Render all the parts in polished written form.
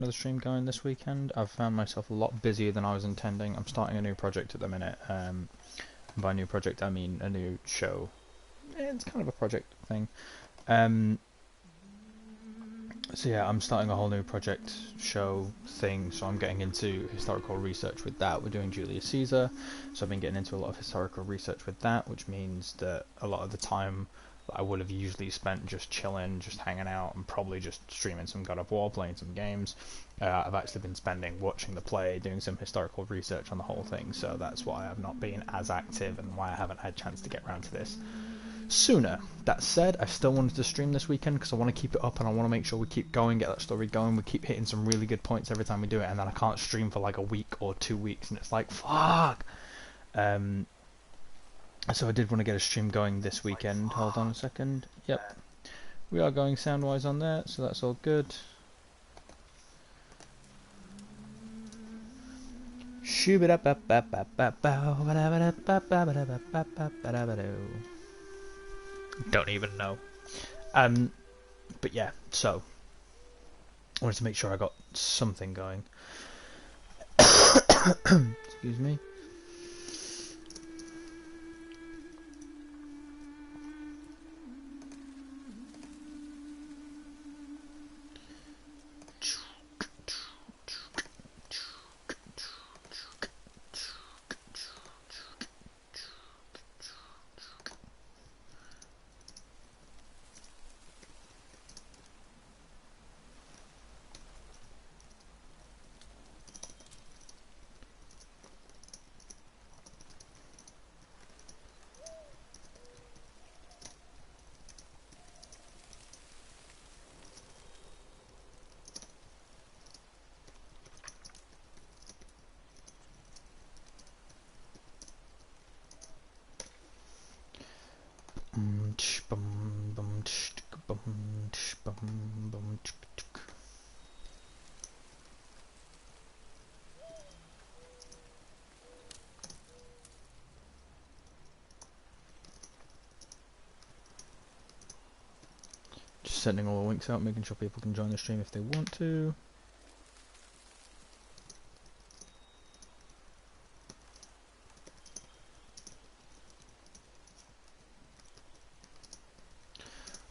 another stream going this weekend. I've found myself a lot busier than I was intending. I'm starting a new project at the minute. By new project, I mean a new show. It's kind of a project thing. Um, so yeah, I'm starting a whole new project show thing. So I'm getting into historical research with that. We're doing Julius Caesar, so I've been getting into a lot of historical research with that, which means that a lot of the time that I would have usually spent just chilling, just hanging out, and probably just streaming some God of War, playing some games. I've actually been spending watching the play, doing some historical research on the whole thing. So that's why I've not been as active and why I haven't had a chance to get around to this sooner. That said, I still wanted to stream this weekend because I want to keep it up and I want to make sure we keep going, get that story going. We keep hitting some really good points every time we do it, and then I can't stream for like a week or 2 weeks, and it's like, fuck. So I did want to get a stream going this weekend. Hold on a second. Yep, we are going sound-wise on there, so that's all good. Don't even know. But yeah, so I wanted to make sure I got something going. Excuse me. Just sending all the links out, making sure people can join the stream if they want to.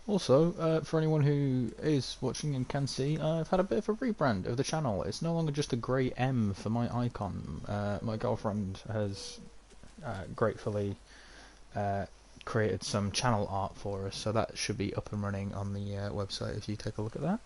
Also, for anyone who is watching and can see, I've had a bit of a rebrand of the channel. It's no longer just a grey M for my icon. My girlfriend has gratefully created some channel art for us, so that should be up and running on the website if you take a look at that.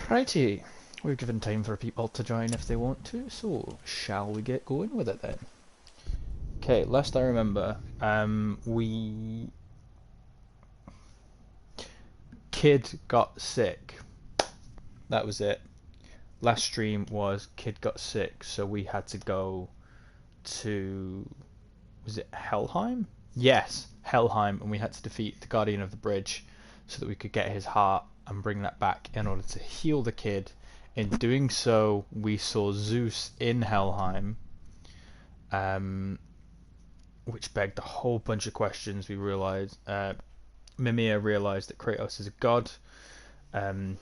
Righty, we've given time for people to join if they want to, so shall we get going with it then? Okay, last I remember, we... Kid got sick. That was it. Last stream was Kid got sick, so we had to go to... Was it Helheim? Yes, Helheim, and we had to defeat the Guardian of the Bridge so that we could get his heart and bring that back in order to heal the kid. In doing so, we saw Zeus in Helheim, which begged a whole bunch of questions. We realized, Mimir realized that Kratos is a god, and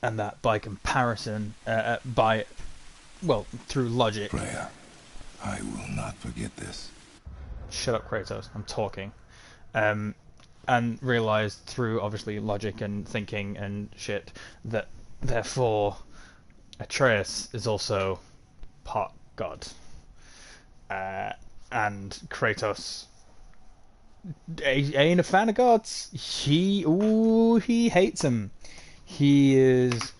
that by comparison, through logic. Freya, I will not forget this. Shut up, Kratos. I'm talking. And realized through obviously logic and thinking and shit that therefore Atreus is also part god. And Kratos ain't a fan of gods. He hates them. He is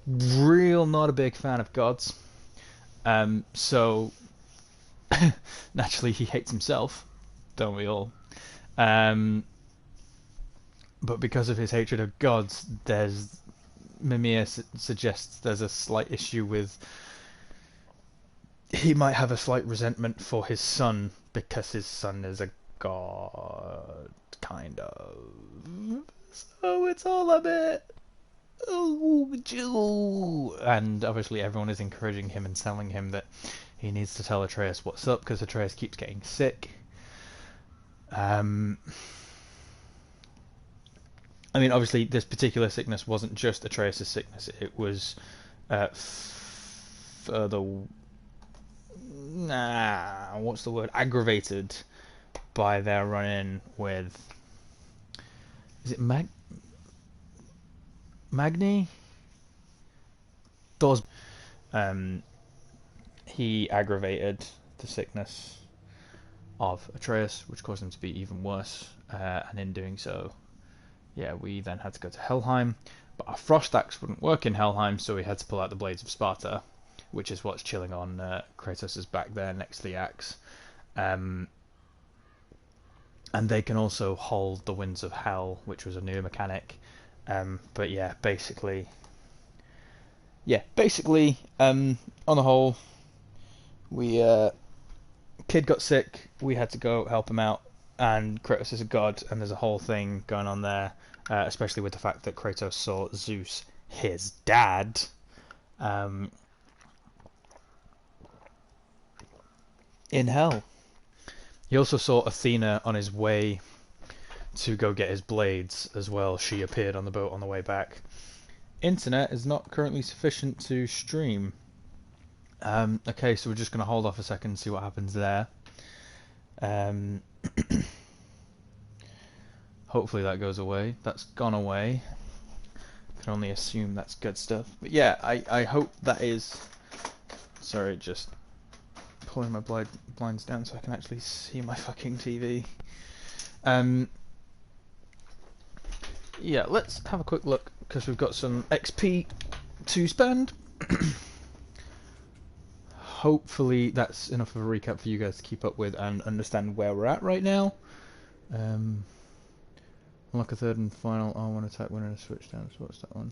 real not a big fan of gods. So naturally he hates himself, don't we all? But because of his hatred of gods, Mimir suggests there's a slight issue with. He might have a slight resentment for his son because his son is a god, kind of. So it's all a bit. And obviously everyone is encouraging him and telling him that he needs to tell Atreus what's up because Atreus keeps getting sick. I mean, obviously, this particular sickness wasn't just Atreus' sickness. It was aggravated by their run-in with... Is it Magni? He aggravated the sickness of Atreus, which caused him to be even worse. And in doing so... Yeah, we then had to go to Helheim, but our frost axe wouldn't work in Helheim, so we had to pull out the Blades of Sparta, which is what's chilling on Kratos' back there next to the axe. And they can also hold the Winds of Hell, which was a new mechanic. But yeah, basically, on the whole, kid got sick, we had to go help him out. And Kratos is a god, and there's a whole thing going on there, especially with the fact that Kratos saw Zeus, his dad, in hell. He also saw Athena on his way to go get his blades as well. She appeared on the boat on the way back. Internet is not currently sufficient to stream. Okay, so we're just going to hold off a second and see what happens there. Hopefully that goes away. That's gone away. Can only assume that's good stuff. But yeah, I hope that is... Sorry, just pulling my blinds down so I can actually see my fucking TV. Yeah, let's have a quick look, because we've got some XP to spend. Hopefully that's enough of a recap for you guys to keep up with and understand where we're at right now. Unlock a third and final R1 attack when in a switch stance. What's that one?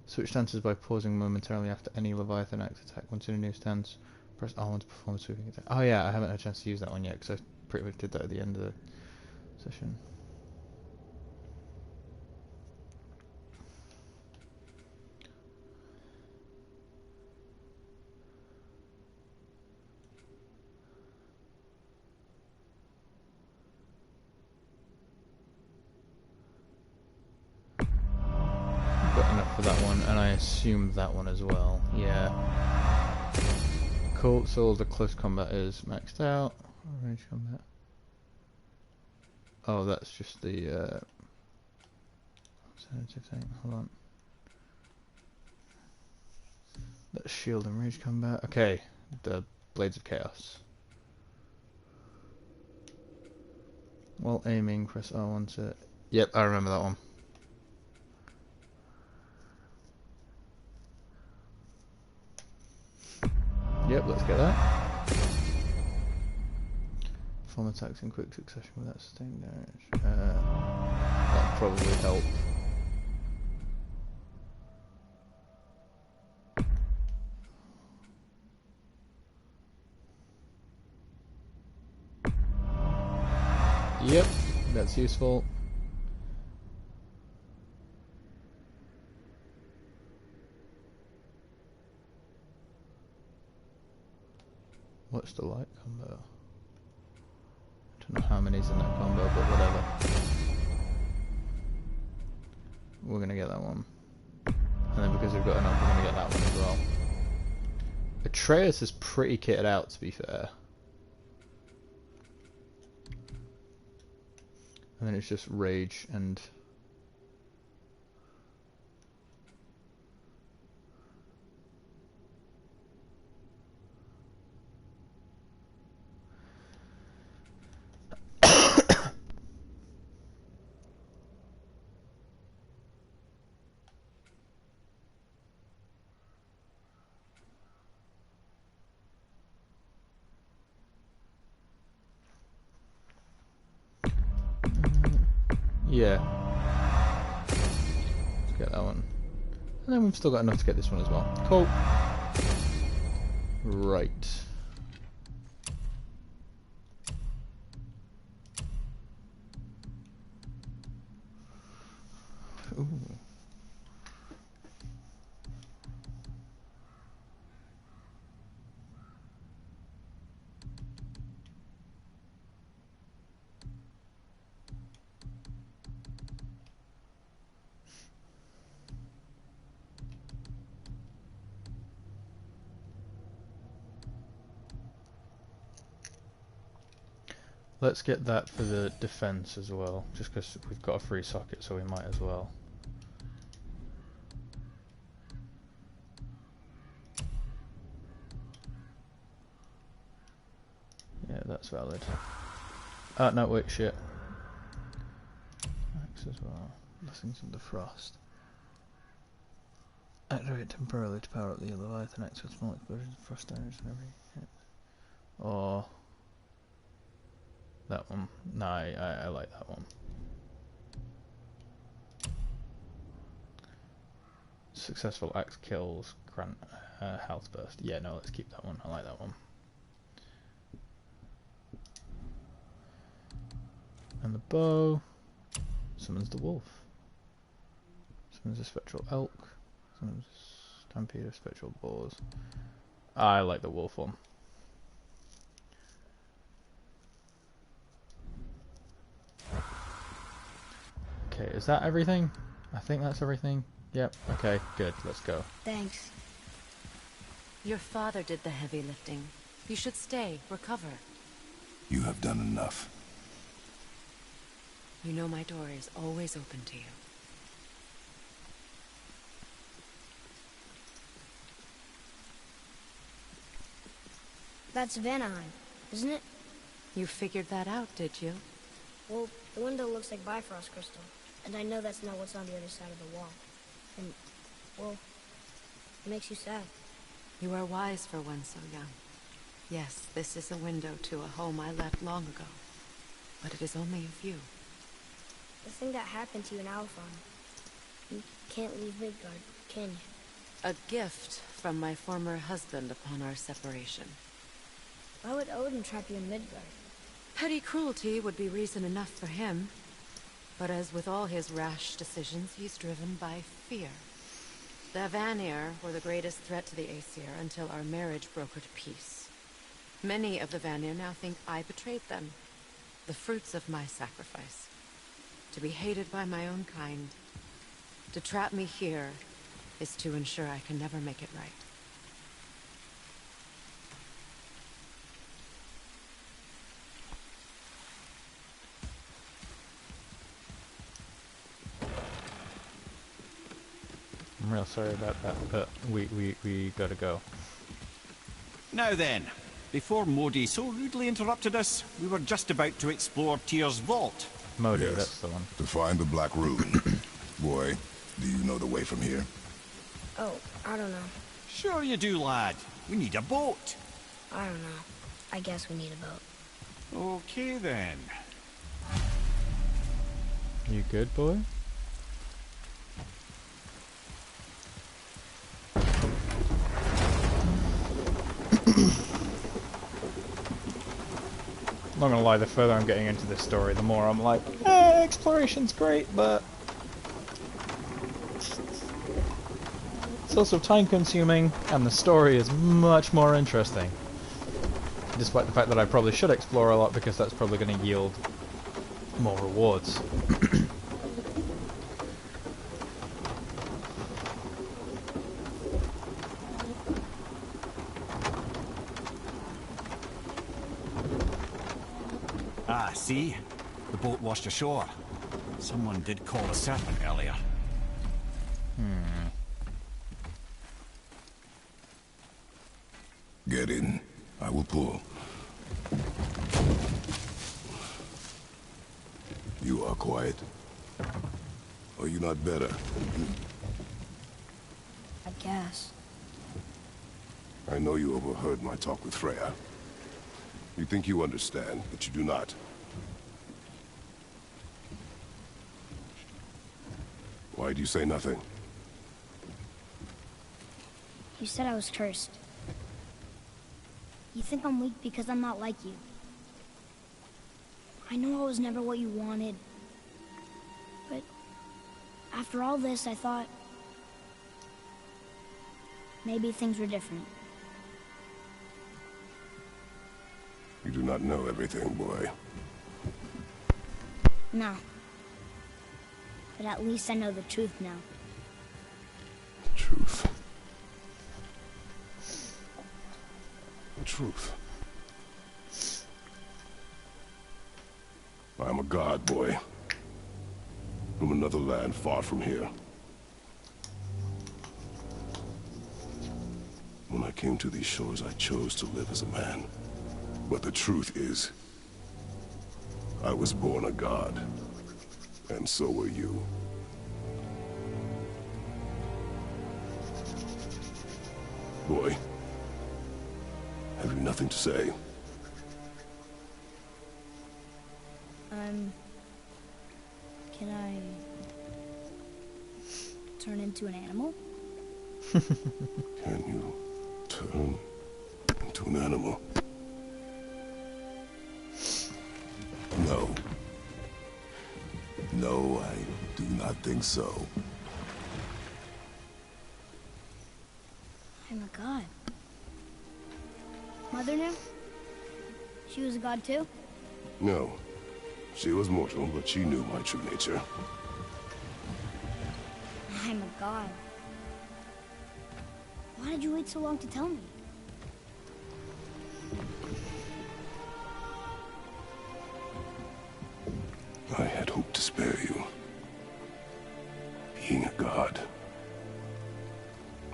Switch stances by pausing momentarily after any Leviathan axe attack. Once in a new stance, press R1 to perform a sweeping attack. Oh yeah, I haven't had a chance to use that one yet because I pretty much did that at the end of the session. For that one, and I assume that one as well. Yeah. Cool. So all the close combat is maxed out. Range combat. Oh, that's just the alternative thing. Hold on. That's shield and range combat. Okay, the Blades of Chaos. While aiming, press R1 to... Yep, I remember that one. Yep, let's get that. Perform attacks in quick succession without sustained damage. That'll probably help. Yep, that's useful. What's the light combo? I don't know how many's in that combo, but whatever. We're gonna get that one. And then because we've got enough, we're gonna get that one as well. Atreus is pretty kitted out, to be fair. And then it's just rage and... yeah. Let's get that one. And then we've still got enough to get this one as well. Cool. Right. Ooh. Let's get that for the defense as well, just because we've got a free socket, so we might as well. Yeah, that's valid. No, wait, shit. X as well. Blessings of the Frost. Activate temporarily to power up the Leviathan X with small explosions of frost damage and every hit. Or... that one. No, I like that one. Successful axe kills grant health burst. Yeah, no, let's keep that one. I like that one. And the bow summons the wolf. Summons a spectral elk. Summons a stampede of spectral boars. I like the wolf one. Okay, is that everything? I think that's everything. Yep, okay, good, let's go. Thanks. Your father did the heavy lifting. You should stay, recover. You have done enough. You know my door is always open to you. That's Vanaheim, isn't it? You figured that out, did you? Well, the window looks like Bifrost crystal, and I know that's not what's on the other side of the wall. And, well, it makes you sad. You are wise for one so young. Yes, this is a window to a home I left long ago. But it is only a view. The thing that happened to you in Alphon, you can't leave Midgard, can you? A gift from my former husband upon our separation. Why would Odin trap you in Midgard? Petty cruelty would be reason enough for him. But as with all his rash decisions, he's driven by fear. The Vanir were the greatest threat to the Aesir until our marriage brokered peace. Many of the Vanir now think I betrayed them. The fruits of my sacrifice. To be hated by my own kind. To trap me here is to ensure I can never make it right. I'm real sorry about that, but we gotta go. Now then, before Modi so rudely interrupted us, we were just about to explore Tyr's vault. Modi, Yes, that's the one. to find the Black Rune. Boy, do you know the way from here? Oh, I don't know. Sure you do, lad. We need a boat. I don't know. I guess we need a boat. Okay then. You good, boy? I'm not gonna lie, the further I'm getting into this story, the more I'm like, exploration's great, but it's also time consuming, and the story is much more interesting. despite the fact that I probably should explore a lot because that's probably going to yield more rewards. Ah, see? The boat washed ashore. Someone did call a serpent earlier. Get in. I will pull. You are quiet. Are you not better? I guess. I know you overheard my talk with Freya. You think you understand, but you do not. Why do you say nothing? You said I was cursed. You think I'm weak because I'm not like you. I know I was never what you wanted. But after all this, I thought maybe things were different. You do not know everything, boy. No. But at least I know the truth now. Truth. Truth. I am a god, boy. From another land far from here. When I came to these shores, I chose to live as a man. But the truth is, I was born a god. And so were you. Boy, have you nothing to say? Can I turn into an animal? Can you turn into an animal? No. No, I do not think so. I'm a god. Mother knew? She was a god too? No. She was mortal, but she knew my true nature. I'm a god. Why did you wait so long to tell me? I had hoped to spare you. Being a god,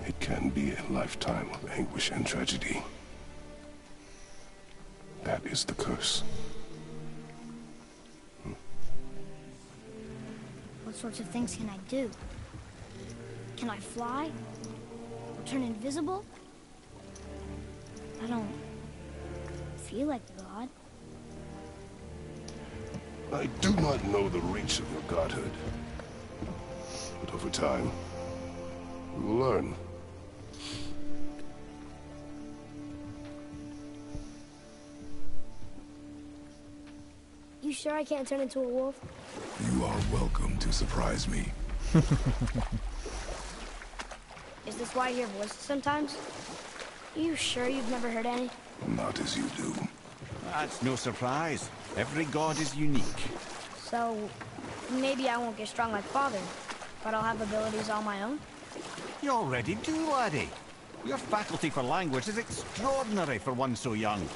it can be a lifetime of anguish and tragedy. That is the curse. What sorts of things can I do? Can I fly? Or turn invisible? I don't feel like a god. I do not know the reach of your godhood. But over time, we will learn. You sure I can't turn into a wolf? You are welcome to surprise me. Is this why I hear voices sometimes? You sure you've never heard any? Not as you do. That's no surprise. Every god is unique. So, maybe I won't get strong like Father, but I'll have abilities all my own? You already do, laddie. Your faculty for language is extraordinary for one so young.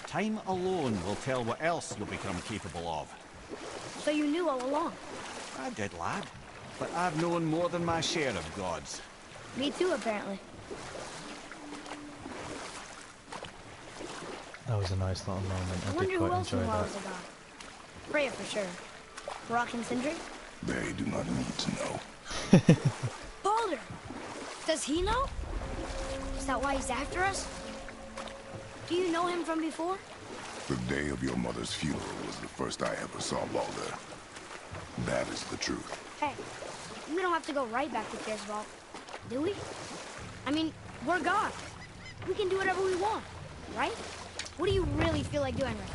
Time alone will tell what else you'll become capable of. So you knew all along? I did, lad. But I've known more than my share of gods. Me too, apparently. That was a nice little moment. I I wonder did who quite else enjoy knew I that. was a god. Freya for sure. Brock and Sindri? They do not need to know. Baldur! Does he know? Is that why he's after us? Do you know him from before? The day of your mother's funeral was the first I ever saw Baldur. That is the truth. Hey, we don't have to go right back to K.Thx.Bye, do we? I mean, we're God. We can do whatever we want, right? What do you really feel like doing right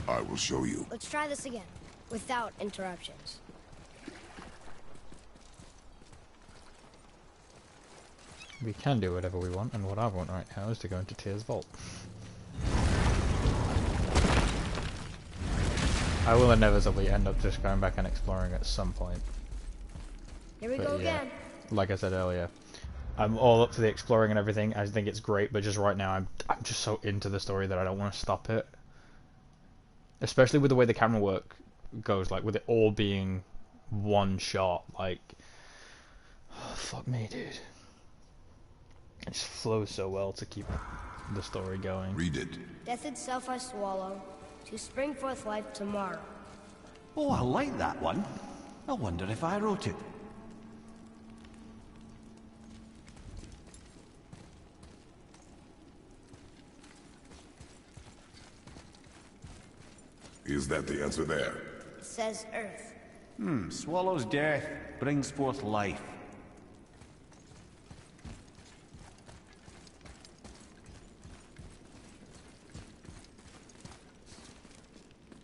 now? I will show you. Let's try this again, without interruptions. We can do whatever we want, and what I want right now is to go into Tyr's vault. I will inevitably end up just going back and exploring at some point. Here we But go yeah, again. like I said earlier, I'm all up for the exploring and everything. I think it's great, but just right now, I'm just so into the story that I don't want to stop it. Especially with the way the camera work goes, like with it all being one shot. Like, oh, fuck me, dude. It just flows so well to keep the story going. Read it. Death itself I swallow, to spring forth life tomorrow. Oh, I like that one. I wonder if I wrote it. Is that the answer there? It says Earth. Swallows death, brings forth life.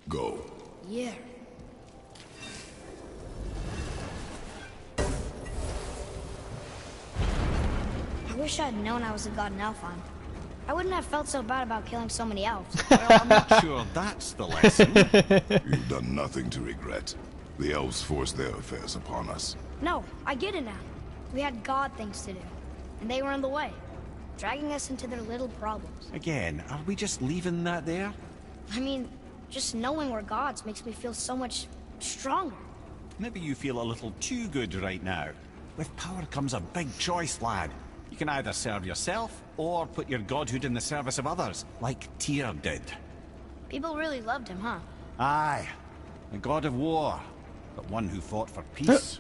Go. Yeah. I wish I'd known I was a god in Elfheim. I wouldn't have felt so bad about killing so many elves. Well, I'm not sure that's the lesson. You've done nothing to regret. The elves forced their affairs upon us. No, I get it now. We had god things to do, and they were in the way, dragging us into their little problems. Again, are we just leaving that there? I mean, just knowing we're gods makes me feel so much stronger. Maybe you feel a little too good right now. With power comes a big choice, lad. You can either serve yourself, or put your godhood in the service of others, like Tyr did. People really loved him, huh? Aye, a god of war, but one who fought for peace.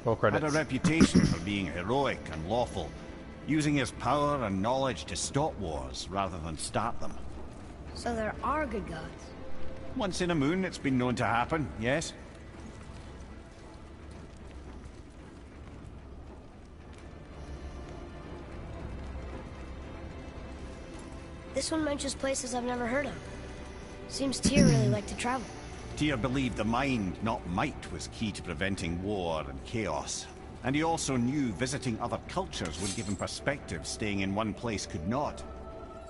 Roll Had a credits. reputation for being heroic and lawful, using his power and knowledge to stop wars rather than start them. So there are good gods. Once in a moon, it's been known to happen, yes? This one mentions places I've never heard of. Seems Tyr really liked to travel. Tyr believed the mind, not might, was key to preventing war and chaos. And he also knew visiting other cultures would give him perspective staying in one place could not.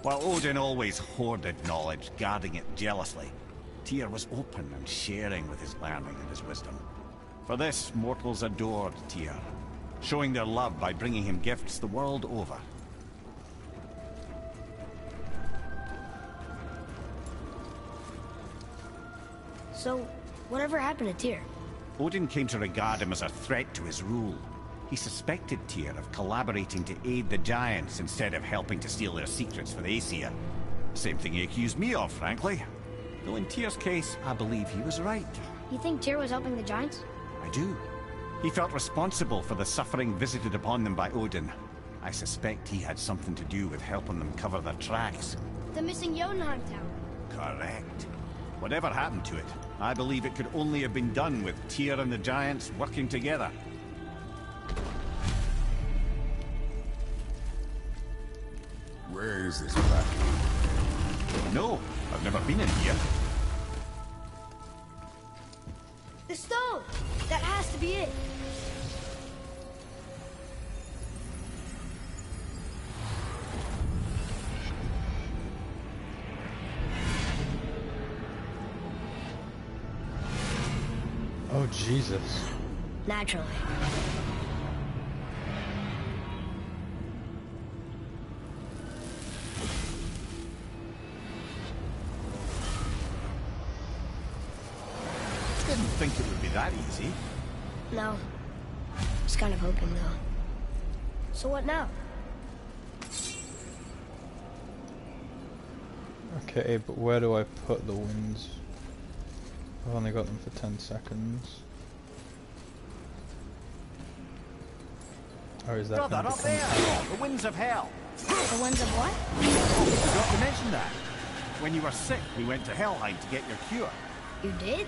While Odin always hoarded knowledge, guarding it jealously, Tyr was open and sharing with his learning and his wisdom. For this, mortals adored Tyr, showing their love by bringing him gifts the world over. So, whatever happened to Tyr? Odin came to regard him as a threat to his rule. He suspected Tyr of collaborating to aid the Giants instead of helping to steal their secrets for the Aesir. Same thing he accused me of, frankly. Though in Tyr's case, I believe he was right. You think Tyr was helping the Giants? I do. He felt responsible for the suffering visited upon them by Odin. I suspect he had something to do with helping them cover their tracks. The missing Jotunheim tower. Correct. Whatever happened to it, I believe it could only have been done with Tyr and the Giants working together. Where is this plaque? No, I've never been in here. The stone! That has to be it! Oh, Jesus. Naturally. Didn't think it would be that easy. No. Was kind of hoping, though. So what now? Okay, but where do I put the winds? I've only got them for 10 seconds. Or is that Brother, gonna up become- there! The winds of hell! The winds of what? Forgot to mention that. When you were sick, we went to Helheim to get your cure. You did?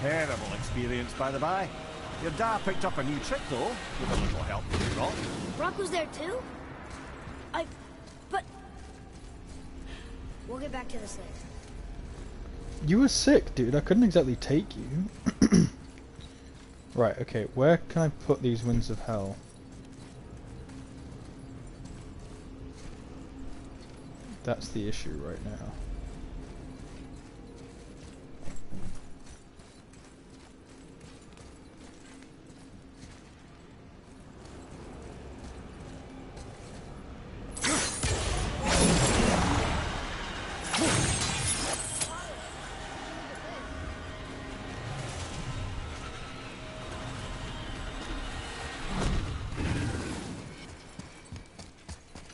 Terrible experience, by the by. Your dad picked up a new trick, though, with a little help from the rock. Brock was there too? But... We'll get back to this later. You were sick, dude. I couldn't exactly take you. Right, okay. Where can I put these winds of hell? That's the issue right now.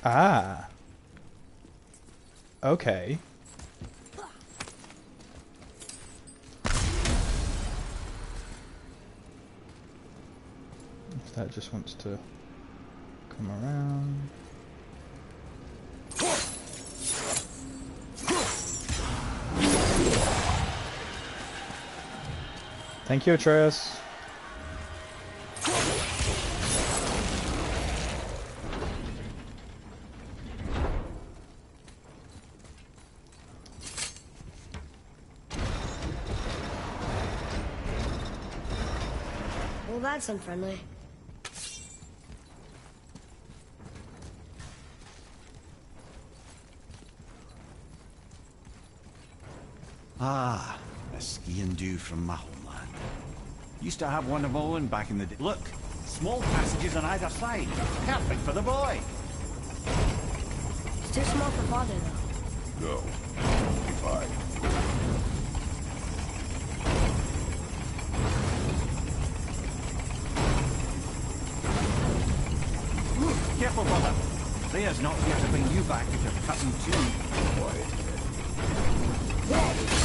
Ah. Okay. If that just wants to come around. Thank you, Atreus. Well, that's unfriendly. Ah, a ski and do from my homeland. Used to have one of my own back in the day. Look, small passages on either side. Perfect for the boy. It's too small for father, though. Go. Be fine. Careful, brother. Thea's not here to bring you back if you're cutting too. Quiet.